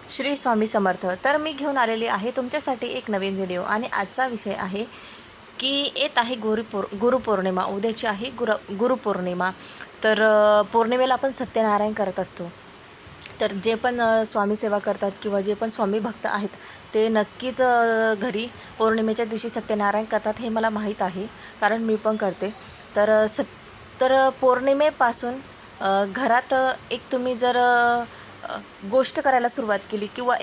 श्री स्वामी समर्थ. तर मी घेऊन आलेली आहे तुमच्यासाठी एक नवीन व्हिडिओ आणि आजचा विषय आहे की येत आहे गुरुपौर्णिमा. उद्याची आहे गुरुपौर्णिमा. तर पौर्णिमेला आपण सत्यनारायण करत असतो. तर जे पण स्वामी सेवा करतात किंवा जे पण स्वामी भक्त आहेत ते नक्कीच घरी पौर्णिमेच्या दिवशी सत्यनारायण करतात, हे मला माहीत आहे, कारण मी पण करते. तर पौर्णिमेपासून घरात एक तुम्ही जर गोष्ट करायला सुरुवात केली किंवा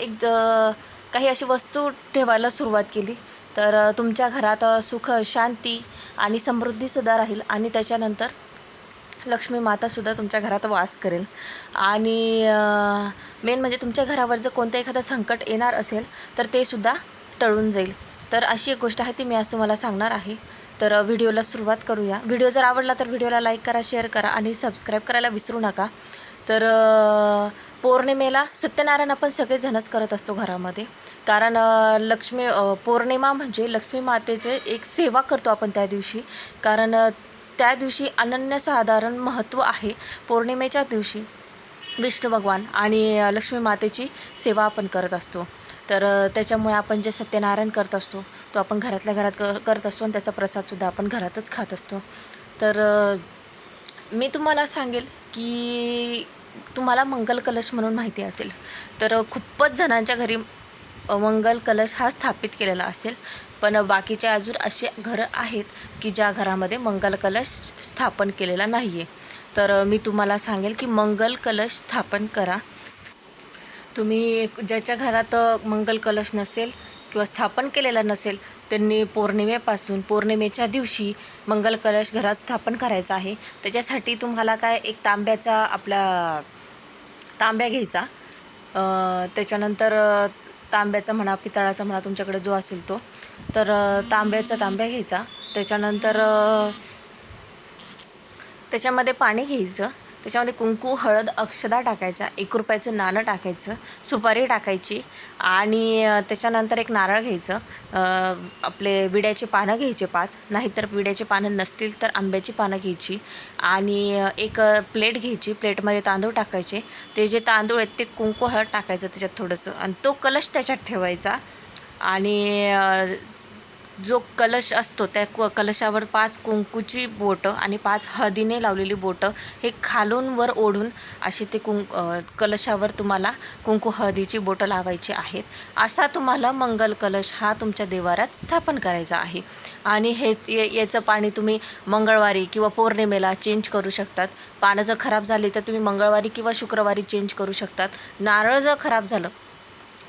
काही अशी वस्तू ठेवायला सुरुवात केली तर तुमच्या घरात सुख, शांती आणि समृद्धीसुद्धा राहील आणि त्याच्यानंतर लक्ष्मी मातासुद्धा तुमच्या घरात वास करेल. आणि मेन म्हणजे तुमच्या घरावर जर कोणतं एखादं संकट येणार असेल तर ते सुद्धा टळून जाईल. तर अशी एक गोष्ट आहे ती मी आज तुम्हाला सांगणार आहे. तर व्हिडिओला सुरुवात करूया. व्हिडिओ जर आवडला तर व्हिडिओला लाईक करा, शेअर करा आणि सबस्क्राईब करायला विसरू नका. तर पौर्णिमेला सत्यनारायण आपण सगळेजणच करत असतो घरामध्ये, कारण पौर्णिमा म्हणजे लक्ष्मी मातेचे एक सेवा करतो आपण त्या दिवशी. कारण त्या दिवशी अनन्यसाधारण महत्त्व आहे. पौर्णिमेच्या दिवशी विष्णू भगवान आणि लक्ष्मी मातेची सेवा आपण करत असतो. तर त्याच्यामुळे आपण जे सत्यनारायण करत असतो तो आपण घरातल्या घरात करत असतो आणि त्याचा प्रसादसुद्धा आपण घरातच खात असतो. तर मी तुम्हाला सांगेल की तुम्हाला मंगल कलश म्हणून माहिती असेल, तर खूपच जणांच्या घरी मंगल कलश हा स्थापित केलेला असेल. पण बाकीचे अजून असे घरं आहेत की ज्या घरामध्ये मंगल कलश स्थापन केलेला नाही आहे. तर मी तुम्हाला सांगेल की मंगल कलश स्थापन करा. तुम्ही ज्याच्या घरात मंगल कलश नसेल किंवा स्थापन केलेला नसेल त्यांनी पौर्णिमेच्या दिवशी मंगल कलश घरात स्थापन करायचा आहे. त्याच्यासाठी तुम्हाला काय एक तांब्या घ्यायचा. त्याच्यानंतर तांब्याचा म्हणा, पितळाचा म्हणा, तुमच्याकडे जो असेल तो. तर तांब्या घ्यायचा. त्याच्यानंतर त्याच्यामध्ये पाणी घ्यायचं. त्याच्यामध्ये कुंकू, हळद, अक्षदा टाकायचा, 1 रुपयाचं नाणं टाकायचं, सुपारी टाकायची आणि त्याच्यानंतर एक नारळ घ्यायचं. आपले विड्याची पानं घ्यायचे 5, नाहीतर विड्याची पानं नसतील तर आंब्याची पानं घ्यायची आणि एक प्लेट घ्यायची. प्लेटमध्ये तांदूळ टाकायचे. ते जे तांदूळ आहेत ते कुंकू, हळद टाकायचं त्याच्यात थोडंसं आणि तो कलश त्याच्यात ठेवायचा. आणि जो कलश असतो त्या कलशावर 5 कुंकूची बोटं आणि 5 हळदीने लावलेली बोटं हे खालून वर ओढून अशी ते कलशावर तुम्हाला कुंकू हळदीची बोटं लावायची आहेत. असा तुम्हाला मंगल कलश हा तुमच्या देवाऱ्यात स्थापन करायचा आहे. आणि याचं पाणी तुम्ही मंगळवारी किंवा पौर्णिमेला चेंज करू शकतात. पानं जर खराब झाली तर तुम्ही मंगळवारी किंवा शुक्रवारी चेंज करू शकतात. नारळ जर खराब झालं,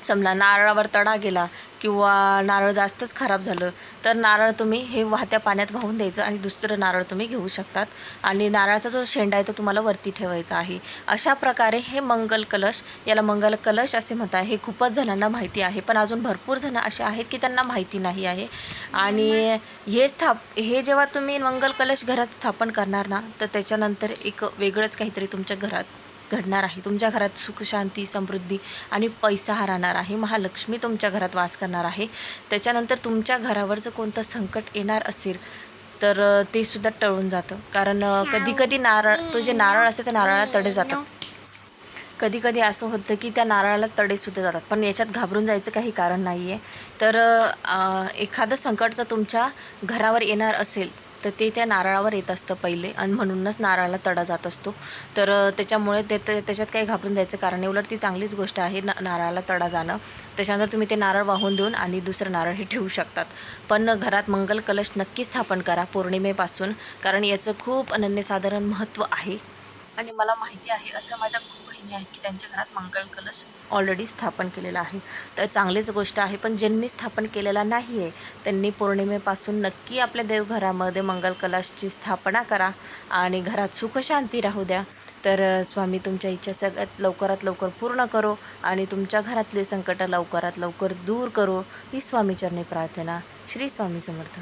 समजा नारळावर तडा गेला किंवा नारळ जास्तच खराब झालं तर नारळ तुम्ही हे वाहत्या पाण्यात वाहून द्यायचं आणि दुसरं नारळ तुम्ही घेऊ शकतात. आणि नारळाचा जो शेंडा आहे तो तुम्हाला वरती ठेवायचा आहे. अशा प्रकारे हे मंगल कलश, याला मंगल कलश असे म्हणतात. हे खूपच जणांना माहिती आहे, पण अजून भरपूर जण असे आहेत की त्यांना माहिती नाही आहे. आणि हे जेव्हा तुम्ही मंगल कलश घरात स्थापन करणार ना, तर त्याच्यानंतर एक वेगळंच काहीतरी तुमच्या घरात घडणार आहे. तुमच्या घरात सुख, शांती, समृद्धी आणि पैसा हा राहणार आहे. महालक्ष्मी तुमच्या घरात वास करणार आहे. त्याच्यानंतर तुमच्या घरावर जर कोणतं संकट येणार असेल तर ते सुद्धा टळून जातं. कारण कधी तो जे नारळ असते त्या नारळाला तडे जातात. कधी असं होतं की त्या नारळाला तडेसुद्धा जातात. पण याच्यात घाबरून जायचं काही कारण नाही आहे. तर एखादं संकट जर तुमच्या घरावर येणार असेल तर ते त्या नारळावर येत असतं पहिले आणि म्हणूनच नारळाला तडा जात असतो. तर त्याच्यामुळे त्याच्यात काही घाबरून जायचं कारण नाही. उलट ती चांगलीच गोष्ट आहे नारळाला तडा जाणं. त्याच्यानंतर तुम्ही ते नारळ वाहून देऊन आणि दुसरं नारळ हे ठेवू शकतात. पण घरात मंगल कलश नक्की स्थापन करा पौर्णिमेपासून, कारण याचं खूप अनन्यसाधारण महत्त्व आहे. आणि मला माहिती आहे अशा माझ्या खूप बहिणी आहेत की त्यांच्या घरात मंगल कलश ऑलरेडी स्थापन केलेला आहे. तर चांगलीच गोष्ट आहे. पण ज्यांनी स्थापन केलेला नाही आहे त्यांनी पौर्णिमेपासून नक्की आपल्या देवघरामध्ये मंगल कलशची स्थापना करा आणि घरात सुखशांती राहू द्या. तर स्वामी तुमच्या इच्छा सगळ्यात लवकरात लवकर पूर्ण करो आणि तुमच्या घरातले संकट लवकरात लवकर दूर करो, ही स्वामीचरणी प्रार्थना. श्री स्वामी समर्थ.